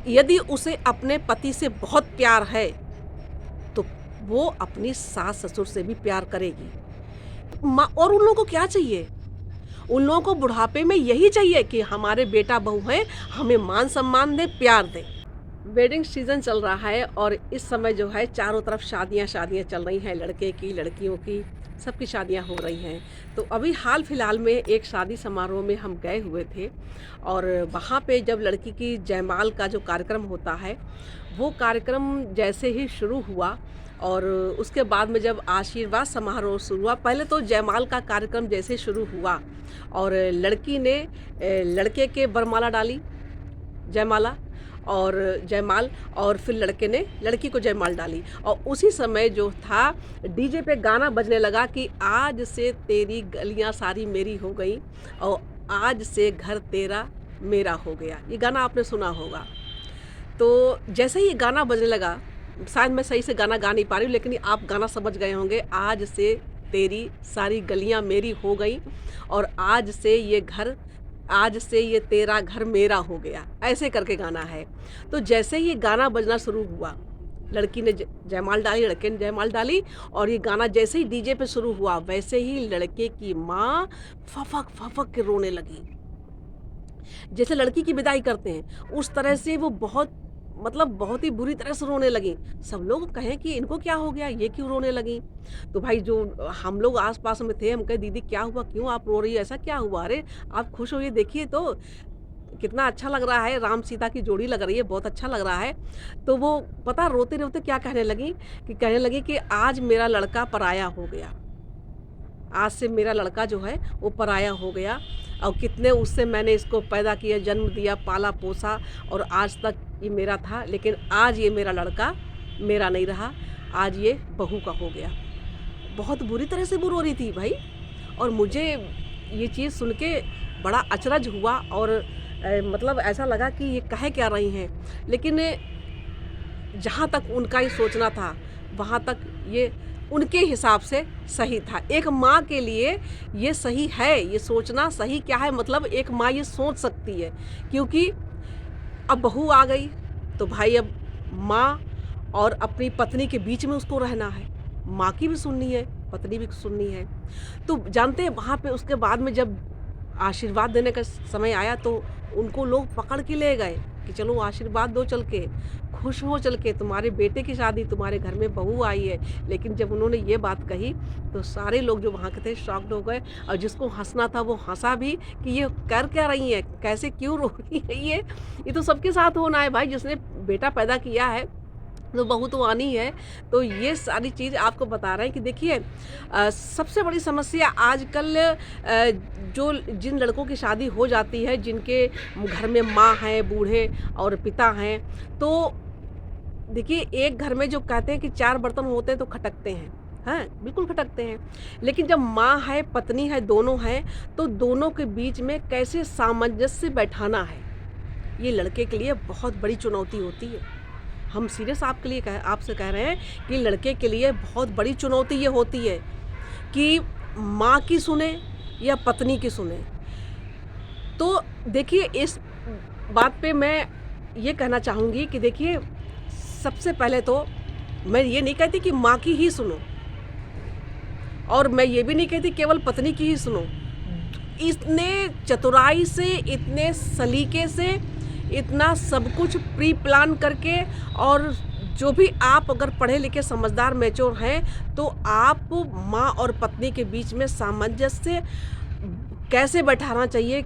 यदि उसे अपने पति से बहुत प्यार है, तो वो अपनी सास-ससुर से भी प्यार करेगी। माँ और उन लोगों को क्या चाहिए? उन लोगों को बुढ़ापे में यही चाहिए कि हमारे बेटा-बहू हैं, हमें मान-सम्मान दें, प्यार दें। वेडिंग सीज़न चल रहा है और इस समय जो है चारों तरफ शादियाँ चल रही हैं, लड़के की, लड़कियों की, सबकी शादियाँ हो रही हैं। तो अभी हाल-फिलहाल में एक शादी समारोह में हम गए हुए थे और वहाँ पे जब लड़की की जयमाल का जो कार्यक्रम होता है, वो कार्यक्रम जैसे ही शुरू हुआ और उसके बाद में जब आशीर्वाद समारोह शुरू हुआ, पहले तो जयमाल का कार्यक्रम जैसे शुरू हुआ और लड़की ने लड़के के वरमाला डाली, जयमाला और जयमाल और फिर लड़के ने लड़की को जयमाल डाली और उसी समय जो था डीजे पे गाना बजने लगा कि आज से तेरी गलियां सारी मेरी हो गई और आज से घर तेरा मेरा हो गया। ये गाना आपने सुना होगा। तो जैसे ही ये गाना बजने लगा, शायद मैं सही से गाना गा नहीं पा रही हूँ लेकिन आप गाना समझ गए होंगे, आज से तेरी सारी गलियां मेरी हो गई और आज से ये तेरा घर मेरा हो गया, ऐसे करके गाना है। तो जैसे ही ये गाना बजना शुरू हुआ, लड़की ने जयमाल डाली, लड़के ने जयमाल डाली और ये गाना जैसे ही डीजे पे शुरू हुआ, वैसे ही लड़के की माँ फफक के रोने लगी। जैसे लड़की की विदाई करते हैं, उस तरह से वो बहुत ही बुरी तरह से रोने लगी। सब लोग कहें कि इनको क्या हो गया? ये क्यों रोने लगी? तो भाई जो हम लोग आस-पास में थे, हम कहे दीदी क्या हुआ? क्यों आप रो रही हो? ऐसा क्या हुआ? अरे! आप खुश होइए देखिए तो, कितना अच्छा लग रहा है, राम-सीता की जोड़ी लग रही है, बहुत अच्छा लग रहा है। तो वो पता रोते-रोते क्या कहने लगी कि आज मेरा लड़का पराया हो गया। आज से मेरा लड़का जो है वो पराया हो गया और कितने उससे मैंने इसको पैदा किया, जन्म दिया, पाला-पोसा और आज तक ये मेरा था, लेकिन आज ये मेरा लड़का मेरा नहीं रहा, आज ये बहू का हो गया। बहुत बुरी तरह से वो रो रही थी भाई और मुझे ये चीज़ सुन के बड़ा अचरज हुआ और मतलब ऐसा लगा कि ये कह क्या रही हैं। लेकिन जहाँ तक उनका ये सोचना था, वहाँ तक ये उनके हिसाब से सही था। एक माँ के लिए ये सही है, ये सोचना सही क्या है मतलब एक माँ ये सोच सकती है क्योंकि अब बहू आ गई, तो भाई अब माँ और अपनी पत्नी के बीच में उसको रहना है। माँ की भी सुननी है, पत्नी भी सुननी है। तो जानते हैं वहाँ पे उसके बाद में जब आशीर्वाद देने का समय आया तो उनको लोग पकड़ के ले गए कि चलो आशीर्वाद दो चल के, खुश हो चल के, तुम्हारे बेटे की शादी, तुम्हारे घर में बहू आई है। लेकिन जब उन्होंने ये बात कही तो सारे लोग जो वहाँ के थे शॉक्ड हो गए और जिसको हँसना था वो हँसा भी कि ये कर क्या रही हैं? कैसे क्यों रो रही है ये? ये तो सबके साथ होना है भाई, जिसने बेटा पैदा किया है तो बहू तो आनी है। तो ये सारी चीज़ आपको बता रहे हैं कि देखिए सबसे बड़ी समस्या आजकल जो जिन लड़कों की शादी हो जाती है, जिनके घर में माँ हैं, बूढ़े और पिता हैं, तो देखिए एक घर में जो कहते हैं कि 4 बर्तन होते हैं तो खटकते हैं, हैं? बिल्कुल खटकते हैं। लेकिन जब माँ है, पत्नी है, दोनों हैं, तो दोनों के बीच में कैसे सामंजस्य बैठाना है, ये लड़के के लिए बहुत बड़ी चुनौती होती है। हम सीरियस आपसे कह रहे हैं कि लड़के के लिए बहुत बड़ी चुनौती ये होती है कि माँ की सुने या पत्नी की सुने। तो देखिए इस बात पे मैं ये कहना चाहूँगी कि देखिए सबसे पहले तो मैं ये नहीं कहती कि माँ की ही सुनो और मैं ये भी नहीं कहती केवल पत्नी की ही सुनो। इतने चतुराई से, इतने सलीके से, इतना सब कुछ प्री प्लान करके और जो भी आप अगर पढ़े लिखे समझदार मैच्योर हैं तो आप माँ और पत्नी के बीच में सामंजस्य कैसे बैठाना चाहिए,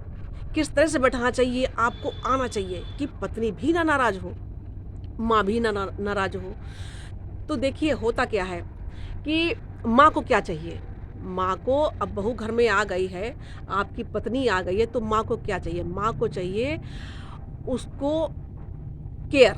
किस तरह से बैठाना चाहिए, आपको आना चाहिए कि पत्नी भी ना नाराज़ हो, माँ भी ना नाराज़ हो। तो देखिए होता क्या है कि माँ को क्या चाहिए, माँ को अब बहू घर में आ गई है, आपकी पत्नी आ गई है तो माँ को क्या चाहिए? माँ को चाहिए उसको केयर,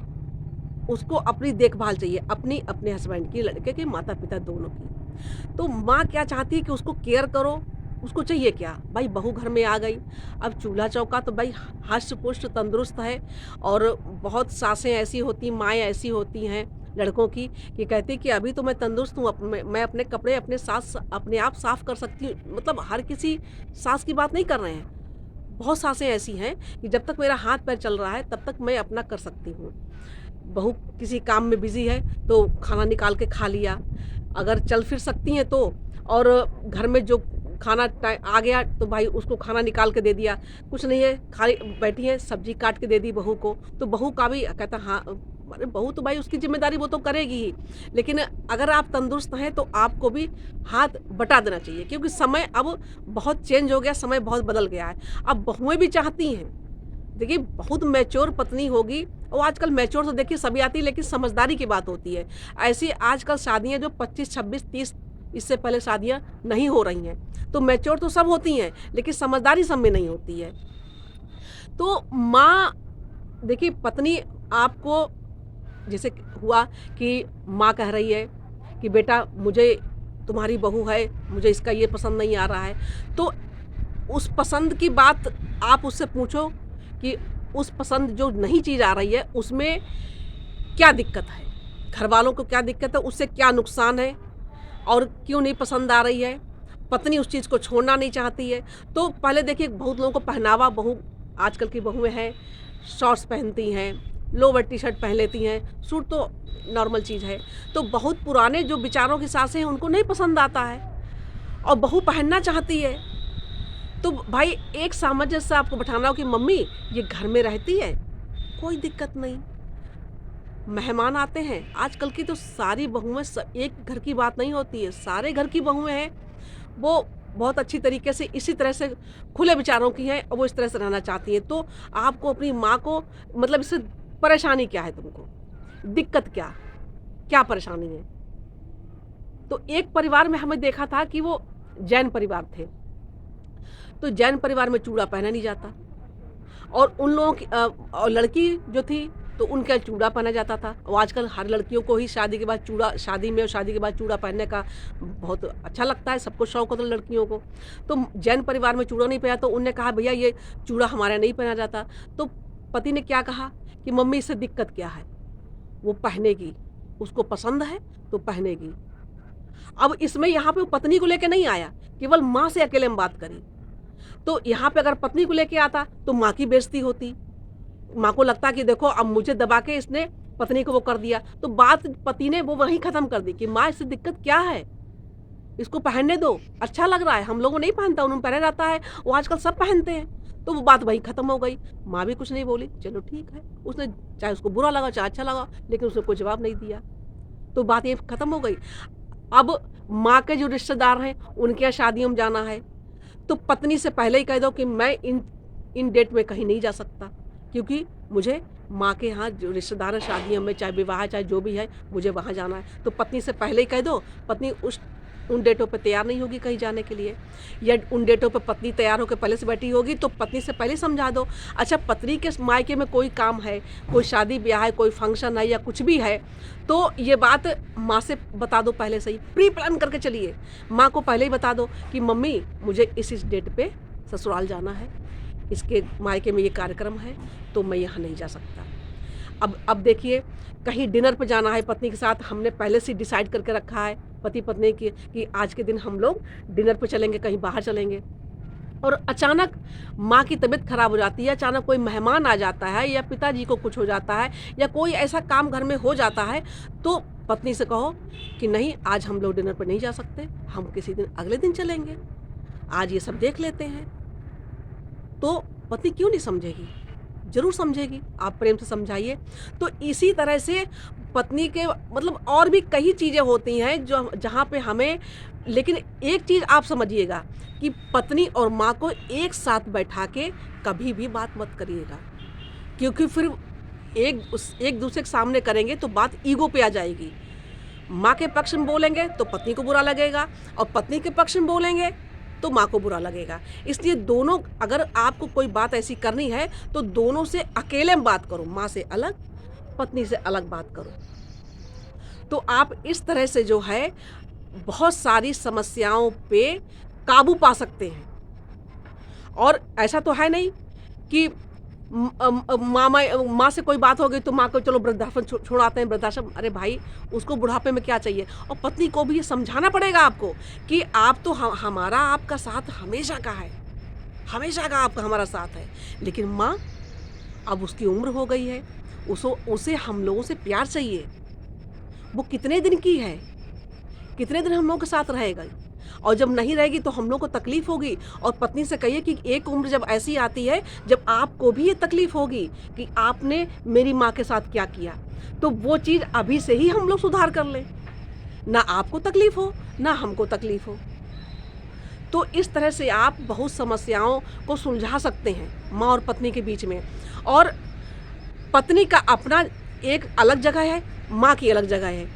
उसको अपनी देखभाल चाहिए, अपने हस्बैंड की, लड़के की, माता-पिता दोनों की। तो माँ क्या चाहती है कि उसको केयर करो, उसको चाहिए क्या? भाई बहू घर में आ गई, अब चूल्हा-चौका तो भाई हष्ट-पुष्ट तंदुरुस्त है और बहुत सासें ऐसी होती, माएँ ऐसी होती हैं लड़कों की कि कहती कि अभी तो मैं तंदुरुस्त हूँ, मैं अपने कपड़े अपने आप साफ़ कर सकती हूँ। मतलब हर किसी सास की बात नहीं कर रहे हैं। बहुत सांसें ऐसी हैं कि जब तक मेरा हाथ पैर चल रहा है तब तक मैं अपना कर सकती हूँ। बहू किसी काम में बिज़ी है तो खाना निकाल के खा लिया, अगर चल फिर सकती हैं तो, और घर में जो खाना आ गया तो भाई उसको खाना निकाल के दे दिया, कुछ नहीं है खाली बैठी है सब्जी काट के दे दी बहू को, तो बहू का भी कहता हाँ, अरे बहू तो भाई उसकी जिम्मेदारी वो तो करेगी ही, लेकिन अगर आप तंदुरुस्त हैं तो आपको भी हाथ बटा देना चाहिए, क्योंकि समय अब बहुत चेंज हो गया, समय बहुत बदल गया है। अब बहुएं भी चाहती हैं, देखिए बहुत मैच्योर पत्नी होगी, और आजकल मैच्योर तो देखिए सभी आती है, लेकिन समझदारी की बात होती है। ऐसी आजकल शादियां जो 25, 26, 30 इससे पहले शादियां नहीं हो रही हैं, तो मैच्योर तो सब होती हैं लेकिन समझदारी सब में नहीं होती है। तो माँ, देखिए पत्नी आपको जैसे हुआ कि माँ कह रही है कि बेटा मुझे तुम्हारी बहू है, मुझे इसका ये पसंद नहीं आ रहा है, तो उस पसंद की बात आप उससे पूछो कि उस पसंद जो नहीं चीज़ आ रही है उसमें क्या दिक्कत है, घर वालों को क्या दिक्कत है, उससे क्या नुकसान है और क्यों नहीं पसंद आ रही है। पत्नी उस चीज़ को छोड़ना नहीं चाहती है। तो पहले देखिए बहुत लोगों को पहनावा, बहू आजकल की बहुएं हैं शॉर्ट्स पहनती हैं, लोवर टी शर्ट पहन लेती हैं, सूट तो नॉर्मल चीज़ है। तो बहुत पुराने जो विचारों की सासें हैं उनको नहीं पसंद आता है और बहू पहनना चाहती है। तो भाई एक सामंजस्य से आपको बैठाना हो कि मम्मी ये घर में रहती है, कोई दिक्कत नहीं, मेहमान आते हैं, आजकल की तो सारी बहुएं एक घर की बात नहीं होती है, सारे घर की बहुएं हैं, वो बहुत अच्छी तरीके से इसी तरह से खुले विचारों की हैं और वो इस तरह से रहना चाहती हैं। तो आपको अपनी माँ को, मतलब इससे परेशानी क्या है, तुमको दिक्कत क्या क्या परेशानी है। तो एक परिवार में हमें देखा था कि वो जैन परिवार थे, तो जैन परिवार में चूड़ा पहना नहीं जाता, और उन लोगों की और लड़की जो थी तो उनका चूड़ा पहना जाता था। और आजकल हर लड़कियों को ही शादी के बाद चूड़ा, शादी में और शादी के बाद चूड़ा पहनने का बहुत अच्छा लगता है, सबको शौक होता है लड़कियों को। तो जैन परिवार में चूड़ा नहीं पहना, तो उनने कहा भैया ये चूड़ा हमारे नहीं पहना जाता। तो पति ने क्या कहा कि मम्मी इससे दिक्कत क्या है, वो पहनेगी, उसको पसंद है तो पहनेगी। अब इसमें यहाँ पे पत्नी को लेके नहीं आया, केवल माँ से अकेले में बात करी। तो यहाँ पे अगर पत्नी को लेके आता तो माँ की बेइज्जती होती, माँ को लगता कि देखो अब मुझे दबा के इसने पत्नी को वो कर दिया। तो बात पति ने वो वहीं ख़त्म कर दी कि माँ इससे दिक्कत क्या है, इसको पहनने दो, अच्छा लग रहा है, हम लोगों नहीं पहनता, उन्होंने पहना जाता है, वो आजकल सब पहनते हैं। तो वो बात वहीं ख़त्म हो गई, माँ भी कुछ नहीं बोली, चलो ठीक है, उसने चाहे उसको बुरा लगा चाहे अच्छा लगा, लेकिन उसने कोई जवाब नहीं दिया, तो बात ये ख़त्म हो गई। अब माँ के जो रिश्तेदार हैं उनके यहाँ शादियों में जाना है, तो पत्नी से पहले ही कह दो कि मैं इन डेट में कहीं नहीं जा सकता, क्योंकि मुझे माँ के यहाँ जो रिश्तेदार है शादियों में, चाहे विवाह चाहे जो भी है, मुझे वहाँ जाना है। तो पत्नी से पहले ही कह दो, पत्नी उन डेटों पे तैयार नहीं होगी कहीं जाने के लिए, या उन डेटों पे पत्नी तैयार होकर पहले से बैठी होगी, तो पत्नी से पहले समझा दो। अच्छा पत्नी के मायके में कोई काम है, कोई शादी ब्याह है, कोई फंक्शन है या कुछ भी है, तो ये बात माँ से बता दो पहले से ही, प्री प्लान करके चलिए। माँ को पहले ही बता दो कि मम्मी मुझे इस डेट पे ससुराल जाना है, इसके मायके में ये कार्यक्रम है, तो मैं यहाँ नहीं जा सकता। अब देखिए कहीं डिनर पे जाना है पत्नी के साथ, हमने पहले से डिसाइड करके रखा है पति पत्नी की कि आज के दिन हम लोग डिनर पे चलेंगे, कहीं बाहर चलेंगे, और अचानक माँ की तबीयत खराब हो जाती है, अचानक कोई मेहमान आ जाता है या पिताजी को कुछ हो जाता है या कोई ऐसा काम घर में हो जाता है, तो पत्नी से कहो कि नहीं आज हम लोग डिनर पर नहीं जा सकते, हम किसी दिन अगले दिन चलेंगे, आज ये सब देख लेते हैं। तो पत्नी क्यों नहीं समझेगी, जरूर समझेगी, आप प्रेम से समझाइए। तो इसी तरह से पत्नी के मतलब और भी कई चीज़ें होती हैं जो जहाँ पे हमें, लेकिन एक चीज़ आप समझिएगा कि पत्नी और माँ को एक साथ बैठा के कभी भी बात मत करिएगा, क्योंकि फिर एक दूसरे के सामने करेंगे तो बात ईगो पे आ जाएगी। माँ के पक्ष में बोलेंगे तो पत्नी को बुरा लगेगा, और पत्नी के पक्ष में बोलेंगे तो माँ को बुरा लगेगा। इसलिए दोनों, अगर आपको कोई बात ऐसी करनी है तो दोनों से अकेले में बात करो, माँ से अलग पत्नी से अलग बात करो। तो आप इस तरह से जो है बहुत सारी समस्याओं पे काबू पा सकते हैं। और ऐसा तो है नहीं कि माँ से कोई बात हो गई तो माँ को चलो वृद्धाश्रम छोड़ाते हैं, वृद्धाश्रम, अरे भाई उसको बुढ़ापे में क्या चाहिए। और पत्नी को भी ये समझाना पड़ेगा आपको कि आप तो हमारा आपका साथ हमेशा का है, हमेशा का आपका हमारा साथ है। लेकिन माँ, अब उसकी उम्र हो गई है, उसे हम लोगों से प्यार चाहिए। वो कितने दिन की है, कितने दिन हम लोगों के साथ रहेगा, और जब नहीं रहेगी तो हम लोग को तकलीफ होगी। और पत्नी से कहिए कि एक उम्र जब ऐसी आती है जब आपको भी ये तकलीफ होगी कि आपने मेरी माँ के साथ क्या किया, तो वो चीज़ अभी से ही हम लोग सुधार कर लें, ना आपको तकलीफ हो ना हमको तकलीफ हो। तो इस तरह से आप बहुत समस्याओं को सुलझा सकते हैं माँ और पत्नी के बीच में। और पत्नी का अपना एक अलग जगह है, माँ की अलग जगह है,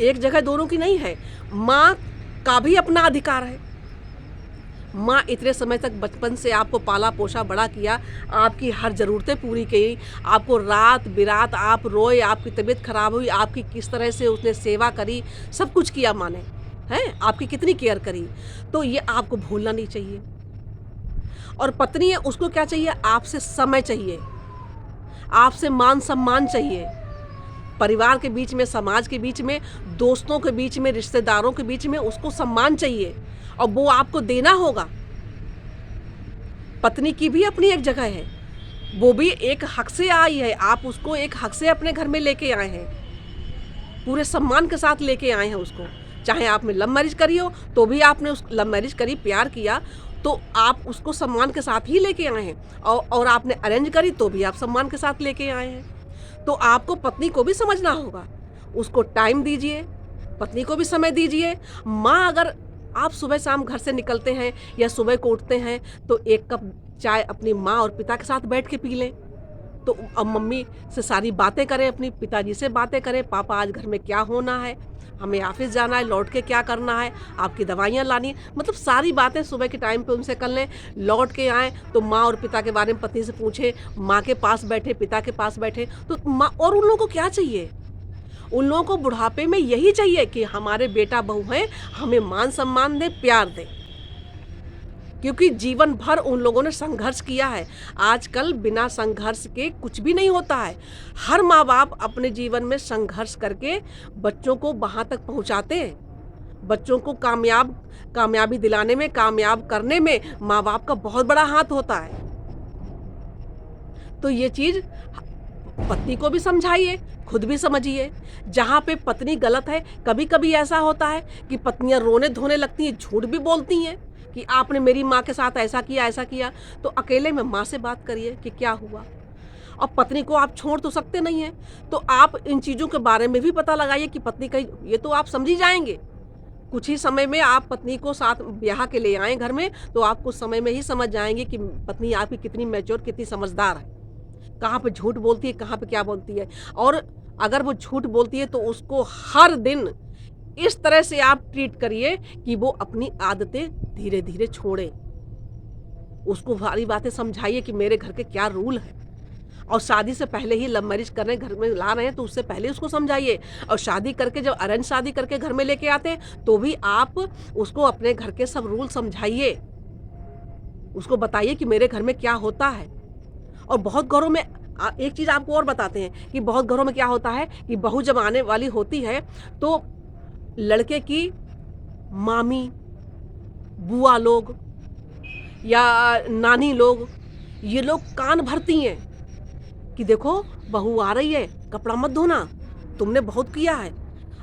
एक जगह दोनों की नहीं है। माँ का भी अपना अधिकार है। माँ इतने समय तक बचपन से आपको पाला पोसा बड़ा किया, आपकी हर ज़रूरतें पूरी की, आपको रात बिरात आप रोए, आपकी तबीयत खराब हुई, आपकी किस तरह से उसने सेवा करी, सब कुछ किया माँ ने, हैं, आपकी कितनी केयर करी। तो ये आपको भूलना नहीं चाहिए। और पत्नी है, उसको क्या चाहिए, आपसे समय चाहिए, आपसे मान सम्मान चाहिए। परिवार के बीच में, समाज के बीच में, दोस्तों के बीच में, रिश्तेदारों के बीच में उसको सम्मान चाहिए, और वो आपको देना होगा। पत्नी की भी अपनी एक जगह है, वो भी एक हक से आई है, आप उसको एक हक से अपने घर में लेके आए हैं, पूरे सम्मान के साथ लेके आए हैं उसको। चाहे आपने लव मैरिज करी हो तो भी आपने उस लव मैरिज करी, प्यार किया, तो आप उसको सम्मान के साथ ही लेके आए हैं, और आपने अरेंज करी तो भी आप सम्मान के साथ लेके आए हैं। तो आपको पत्नी को भी समझना होगा, उसको टाइम दीजिए, पत्नी को भी समय दीजिए। माँ, अगर आप सुबह शाम घर से निकलते हैं या सुबह को उठते हैं तो एक कप चाय अपनी माँ और पिता के साथ बैठ के पी लें। तो अब मम्मी से सारी बातें करें, अपनी पिताजी से बातें करें, पापा आज घर में क्या होना है, हमें ऑफिस जाना है, लौट के क्या करना है, आपकी दवाइयाँ लानी है, मतलब सारी बातें सुबह के टाइम पे उनसे कर लें। लौट के आएँ तो माँ और पिता के बारे में पत्नी से पूछें, माँ के पास बैठे, पिता के पास बैठे। तो माँ और उन लोगों को क्या चाहिए, उन लोगों को बुढ़ापे में यही चाहिए कि हमारे बेटा बहू हैं, हमें मान सम्मान दें, प्यार दें, क्योंकि जीवन भर उन लोगों ने संघर्ष किया है। आजकल बिना संघर्ष के कुछ भी नहीं होता है। हर माँ बाप अपने जीवन में संघर्ष करके बच्चों को वहाँ तक पहुँचाते हैं। बच्चों को कामयाबी दिलाने में, कामयाब करने में माँ बाप का बहुत बड़ा हाथ होता है। तो ये चीज़ पत्नी को भी समझाइए, खुद भी समझिए। जहाँ पे पत्नी गलत है, कभी कभी ऐसा होता है कि पत्नियाँ रोने धोने लगती हैं, झूठ भी बोलती हैं कि आपने मेरी माँ के साथ ऐसा किया, ऐसा किया। तो अकेले में माँ से बात करिए कि क्या हुआ। और पत्नी को आप छोड़ तो सकते नहीं हैं, तो आप इन चीज़ों के बारे में भी पता लगाइए कि पत्नी का, ये तो आप समझ ही जाएंगे। कुछ ही समय में आप पत्नी को साथ ब्याह के ले आएँ घर में, तो आप कुछ समय में ही समझ जाएंगे कि पत्नी आपकी कितनी मैच्योर, कितनी समझदार है, कहाँ पे झूठ बोलती है, कहाँ पे क्या बोलती है। और अगर वो झूठ बोलती है तो उसको हर दिन इस तरह से आप ट्रीट करिए कि वो अपनी आदतें धीरे धीरे छोड़े। उसको सारी बातें समझाइए कि मेरे घर के क्या रूल है। और शादी से पहले ही लव मैरिज कर रहे हैं, घर में ला रहे हैं, तो उससे पहले उसको समझाइए। और शादी करके जब अरेंज शादी करके घर में लेके आते हैं तो भी आप उसको अपने घर के सब रूल समझाइए, उसको बताइए कि मेरे घर में क्या होता है। और बहुत घरों में एक चीज़ आपको और बताते हैं कि बहुत घरों में क्या होता है कि बहू जब आने वाली होती है तो लड़के की मामी, बुआ लोग या नानी लोग, ये लोग कान भरती हैं कि देखो बहू आ रही है, कपड़ा मत धोना, तुमने बहुत किया है,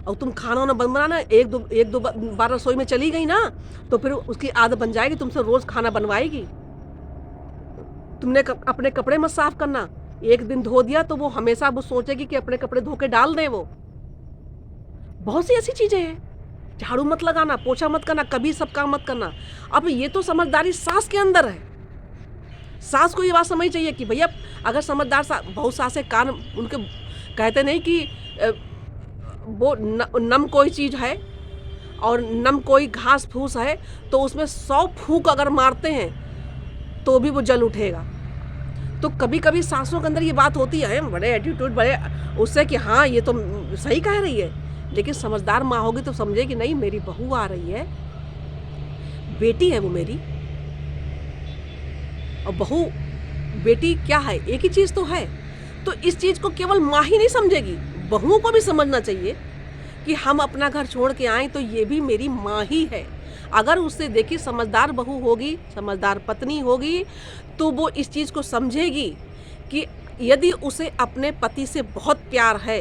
और तुम खाना वाना बनाना, एक दो बार रसोई में चली गई ना तो फिर उसकी आदत बन जाएगी, तुमसे रोज़ खाना बनवाएगी। तुमने अपने कपड़े मत साफ करना, एक दिन धो दिया तो वो हमेशा वो सोचेगी कि अपने कपड़े धो के डाल दें। वो बहुत सी ऐसी चीज़ें हैं। झाड़ू मत लगाना, पोछा मत करना, कभी सब काम मत करना। अब ये तो समझदारी सास के अंदर है। सास को ये बात समझनी चाहिए कि भैया अगर समझदार बहुत सासें कान उनके कहते नहीं कि वो नम कोई चीज़ है और नम कोई घास फूस है, तो उसमें 100 फूंक अगर मारते हैं तो भी वो जल उठेगा। तो कभी कभी सासों के अंदर ये बात होती है, बड़े एटीट्यूड, बड़े उससे कि हाँ ये तो सही कह रही है, लेकिन समझदार माँ होगी तो समझेगी नहीं मेरी बहू आ रही है, बेटी है वो मेरी। और बहू बेटी क्या है, एक ही चीज़ तो है। तो इस चीज़ को केवल माँ ही नहीं समझेगी, बहुओं को भी समझना चाहिए कि हम अपना घर छोड़ के आए तो ये भी मेरी माँ ही है। अगर उससे देखिए समझदार बहू होगी, समझदार पत्नी होगी, तो वो इस चीज़ को समझेगी कि यदि उसे अपने पति से बहुत प्यार है,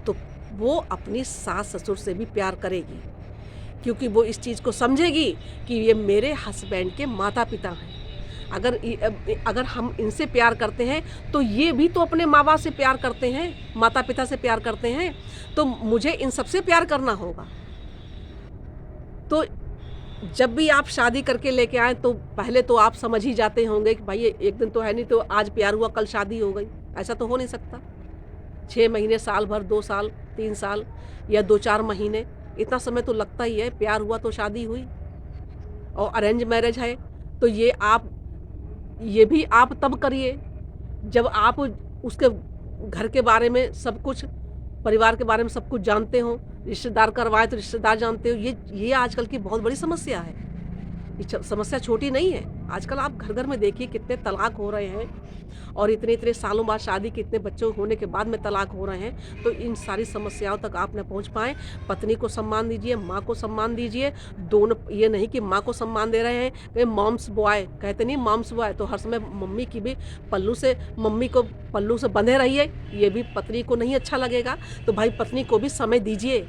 तो वो अपनी सास ससुर से भी प्यार करेगी, क्योंकि वो इस चीज़ को समझेगी कि ये मेरे हस्बैंड के माता पिता हैं। अगर हम इनसे प्यार करते हैं तो ये भी तो अपने माँ बाप से प्यार करते हैं, माता पिता से प्यार करते हैं, तो मुझे इन सबसे प्यार करना होगा। तो जब भी आप शादी करके लेके आए तो पहले तो आप समझ ही जाते होंगे कि भाई एक दिन तो है नहीं, तो आज प्यार हुआ कल शादी हो गई, ऐसा तो हो नहीं सकता। 6 महीने, साल भर, 2 साल, 3 साल या 2-4 महीने, इतना समय तो लगता ही है। प्यार हुआ तो शादी हुई। और अरेंज मैरिज है तो ये भी आप तब करिए जब आप उसके घर के बारे में सब कुछ, परिवार के बारे में सब कुछ जानते हो। रिश्तेदार करवाए तो रिश्तेदार जानते हो। ये आजकल की बहुत बड़ी समस्या है। ये समस्या छोटी नहीं है। आजकल आप घर घर में देखिए कितने तलाक हो रहे हैं, और इतने इतने सालों बाद शादी के, इतने बच्चों होने के बाद में तलाक हो रहे हैं। तो इन सारी समस्याओं तक आप न पहुंच पाएँ। पत्नी को सम्मान दीजिए, माँ को सम्मान दीजिए। दोनों, ये नहीं कि माँ को सम्मान दे रहे हैं कि मॉम्स बॉय, कहते नहीं मॉम्स बॉय, तो हर समय मम्मी की भी मम्मी को पल्लू से बंधे रहिए, ये भी पत्नी को नहीं अच्छा लगेगा। तो भाई पत्नी को भी समय दीजिए।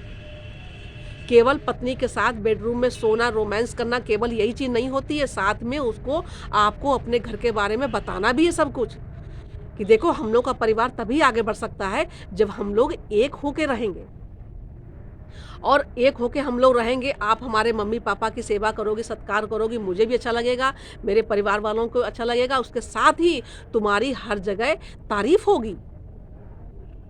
केवल पत्नी के साथ बेडरूम में सोना, रोमांस करना, केवल यही चीज़ नहीं होती है। साथ में उसको, आपको अपने घर के बारे में बताना भी है सब कुछ, कि देखो हम लोग का परिवार तभी आगे बढ़ सकता है जब हम लोग एक होके रहेंगे। और एक होके हम लोग रहेंगे, आप हमारे मम्मी पापा की सेवा करोगे, सत्कार करोगे, मुझे भी अच्छा लगेगा, मेरे परिवार वालों को अच्छा लगेगा। उसके साथ ही तुम्हारी हर जगह तारीफ होगी।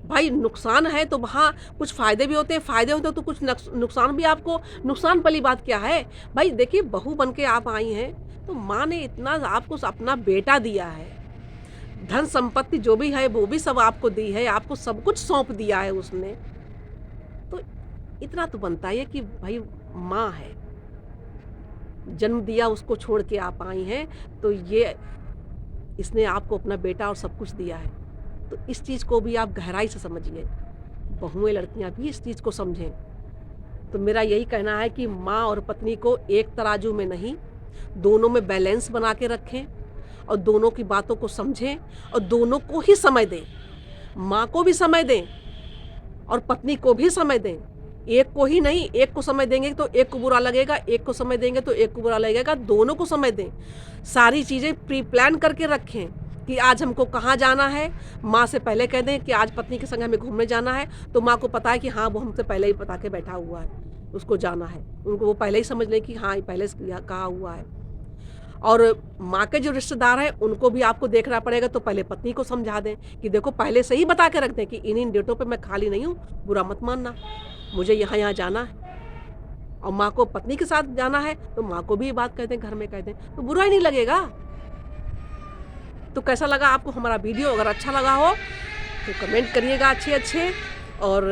भाई नुकसान है तो वहाँ कुछ फ़ायदे भी होते हैं, फ़ायदे होते हैं तो कुछ नुकसान भी। आपको नुकसान वाली बात क्या है भाई? देखिए, बहू बन के आप आई हैं तो माँ ने इतना आपको अपना बेटा दिया है, धन संपत्ति जो भी है वो भी सब आपको दी है, आपको सब कुछ सौंप दिया है उसने। तो इतना तो बनता है कि भाई माँ है, जन्म दिया, उसको छोड़ के आप आई हैं, तो ये इसने आपको अपना बेटा और सब कुछ दिया है। तो इस चीज़ को भी आप गहराई से समझिए। बहुएं, लड़कियां भी इस चीज़ को समझें। तो मेरा यही कहना है कि माँ और पत्नी को एक तराजू में नहीं, दोनों में बैलेंस बना के रखें, और दोनों की बातों को समझें, और दोनों को ही समय दें। माँ को भी समय दें और पत्नी को भी समय दें। एक को ही नहीं, एक को समय देंगे तो एक को बुरा लगेगा, एक को समय देंगे तो एक को बुरा लगेगा। दोनों को समय दें। सारी चीज़ें प्री प्लान करके रखें कि आज हमको कहाँ जाना है। माँ से पहले कह दें कि आज पत्नी के संग हमें घूमने जाना है, तो माँ को पता है कि हाँ, वो हमसे पहले ही बता के बैठा हुआ है, उसको जाना है। उनको वो पहले ही समझ लें कि हाँ, ये पहले से कहा हुआ है। और माँ के जो रिश्तेदार हैं उनको भी आपको देखना पड़ेगा, तो पहले पत्नी को समझा दें कि देखो, पहले से ही बता के रख दें कि इन डेटों पे मैं खाली नहीं हूँ, बुरा मत मानना, मुझे यहाँ जाना है। और माँ को पत्नी के साथ जाना है तो माँ को भी ये बात कह दें, घर में कह दें, तो बुरा ही नहीं लगेगा। तो कैसा लगा आपको हमारा वीडियो? अगर अच्छा लगा हो तो कमेंट करिएगा अच्छे, और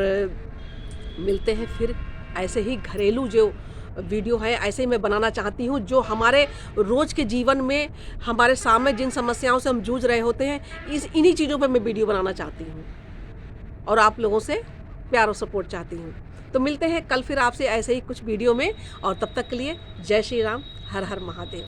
मिलते हैं फिर। ऐसे ही घरेलू जो वीडियो है ऐसे ही मैं बनाना चाहती हूँ, जो हमारे रोज़ के जीवन में हमारे सामने जिन समस्याओं से हम जूझ रहे होते हैं, इन्हीं चीज़ों पर मैं वीडियो बनाना चाहती हूँ, और आप लोगों से प्यार और सपोर्ट चाहती हूँ। तो मिलते हैं कल फिर आपसे ऐसे ही कुछ वीडियो में, और तब तक के लिए जय श्री राम, हर हर महादेव।